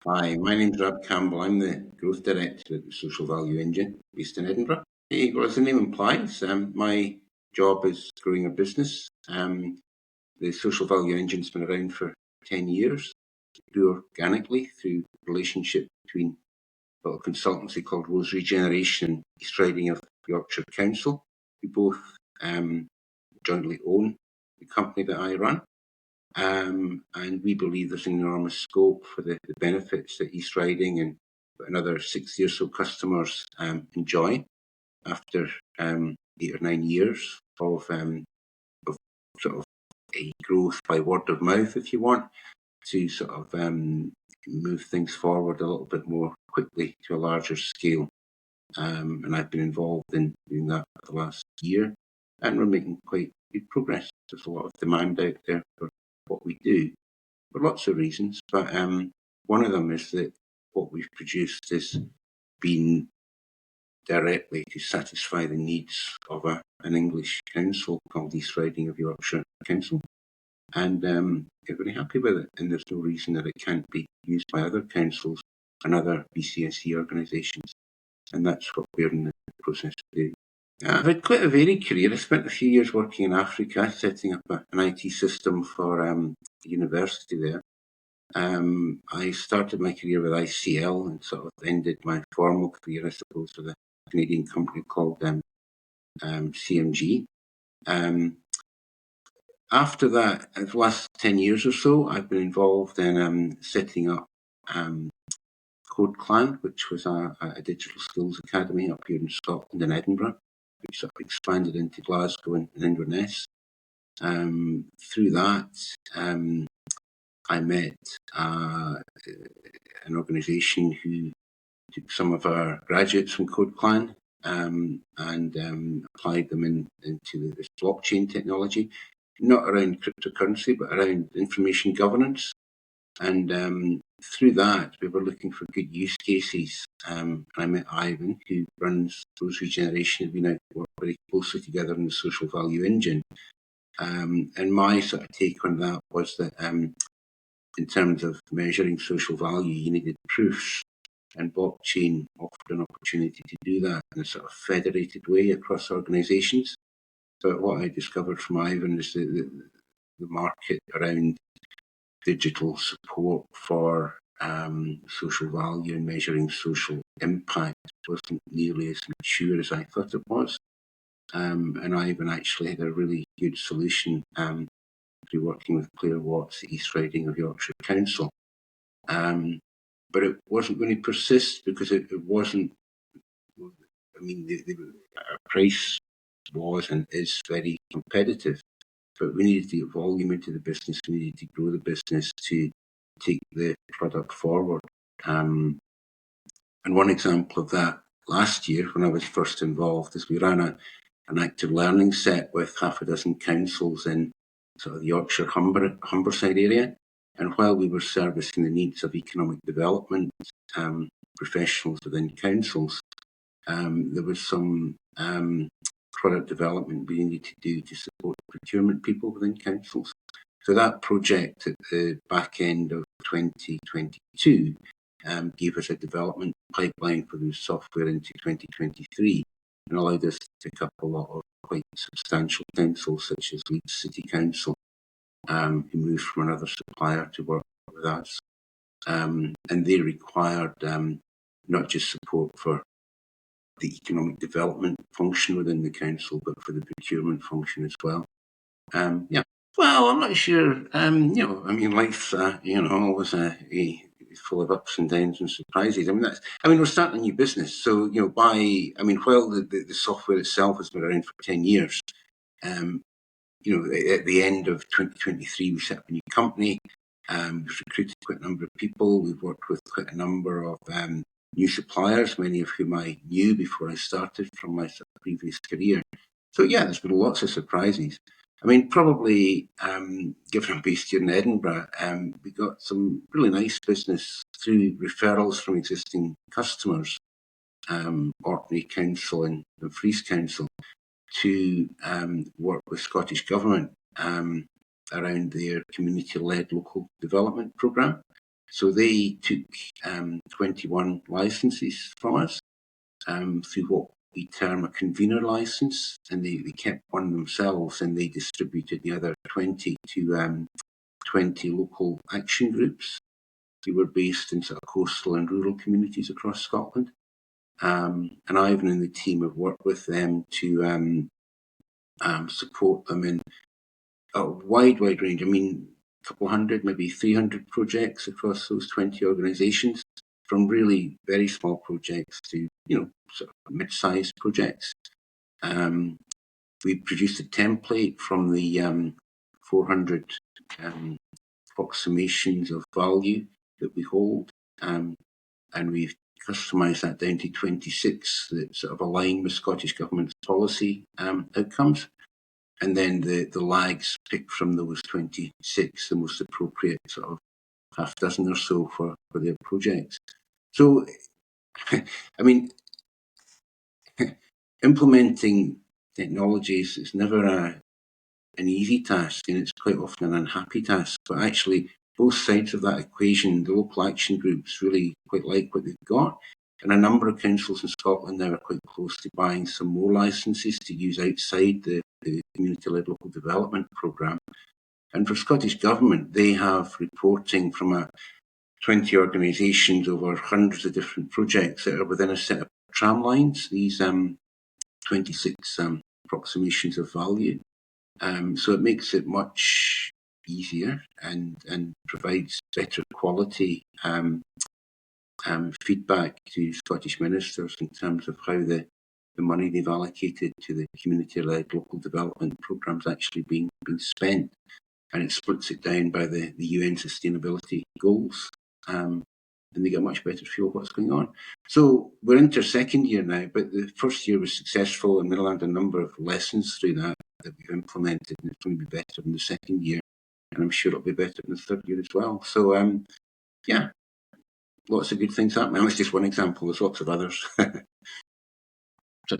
Hi, my name's Rab Campbell. I'm the Growth Director at the Social Value Engine based in Edinburgh. Well, as the name implies, my job is growing a business. The Social Value Engine's been around for 10 years. It grew organically through relationship between a little consultancy called Rose Regeneration and East Riding of Yorkshire Council. We both jointly own the company that I run. And we believe there's an enormous scope for the benefits that East Riding and another 60 or so customers enjoy after 8 or 9 years of sort of a growth by word of mouth, if you want, to sort of move things forward a little bit more quickly to a larger scale. And I've been involved in doing that for the last year, and we're making quite good progress. There's a lot of demand out there for what we do, for lots of reasons, but one of them is that what we've produced has been directly to satisfy the needs of an English council called East Riding of Yorkshire Council, and they're very happy with it, and there's no reason that it can't be used by other councils and other BCSE organisations, and that's what we're in the process to do. I've had quite a varied career. I spent a few years working in Africa, setting up an IT system for a university there. I started my career with ICL and sort of ended my formal career, I suppose, with a Canadian company called CMG. After that, the last 10 years or so, I've been involved in setting up Code Clan, which was a digital skills academy up here in Scotland and Edinburgh, which sort of expanded into Glasgow and Inverness. Through that, I met an organisation who took some of our graduates from Code Clan and applied them into this blockchain technology, not around cryptocurrency, but around information governance. And through that, we were looking for good use cases. I met Ivan, who runs Rose Regeneration. We now work very closely together in the Social Value Engine. And my sort of take on that was that in terms of measuring social value, you needed proofs, and blockchain offered an opportunity to do that in a sort of federated way across organisations. But what I discovered from Ivan is that the market around digital support for social value and measuring social impact wasn't nearly as mature as I thought it was. And Ivan actually had a really good solution through working with Claire Watts at East Riding of Yorkshire Council. But it wasn't going to persist because it wasn't, I mean, the price was and is very competitive, but we needed to get volume into the business. We needed to grow the business to take the product forward. And one example of that last year, when I was first involved, is we ran an active learning set with half a dozen councils in sort of the Yorkshire Humberside area. And while we were servicing the needs of economic development professionals within councils, there was some product development we needed to do to support procurement people within councils. So that project at the back end of 2022 gave us a development pipeline for the software into 2023 and allowed us to pick up a lot of quite substantial councils such as Leeds City Council, who moved from another supplier to work with us. And they required not just support for the economic development function within the council, but for the procurement function as well. Yeah. Well, I'm not sure. I mean, life's always full of ups and downs and surprises. We're starting a new business, so while the software itself has been around for 10 years, at the end of 2023, we set up a new company. We've recruited quite a number of people. We've worked with quite a number of new suppliers, many of whom I knew before I started from my previous career. So yeah, there's been lots of surprises. Probably, given I'm based here in Edinburgh, we got some really nice business through referrals from existing customers, Orkney Council and Dumfries Council, to work with Scottish Government around their community-led local development programme. So they took 21 licenses from us through what we term a convener license, and they kept one themselves and they distributed the other 20 to 20 local action groups. They were based in sort of coastal and rural communities across Scotland. And Ivan and the team have worked with them to support them in a wide range. I mean, a couple hundred, maybe 300 projects across those 20 organisations, from really very small projects to, sort of mid-sized projects. We produced a template from the 400 approximations of value that we hold, and we've customised that down to 26 that sort of align with Scottish Government's policy outcomes. And then the lags pick from those 26 the most appropriate sort of half dozen or so for their projects. So, I mean, implementing technologies is never an easy task, and it's quite often an unhappy task. But actually, both sides of that equation, the local action groups really quite like what they've got. And a number of councils in Scotland now are quite close to buying some more licenses to use outside the community-led local development programme. And for Scottish Government, they have reporting from 20 organisations over hundreds of different projects that are within a set of tram lines, these 26 approximations of value. So it makes it much easier and provides better quality feedback to Scottish ministers in terms of how the money they've allocated to the community-led local development programmes actually being spent. And it splits it down by the UN sustainability goals. And they get a much better feel of what's going on. So we're into our second year now, but the first year was successful, and we learned a number of lessons through that we've implemented, and it's going to be better in the second year, and I'm sure it'll be better in the third year as well. So, yeah, lots of good things happening. That's just one example. There's lots of others.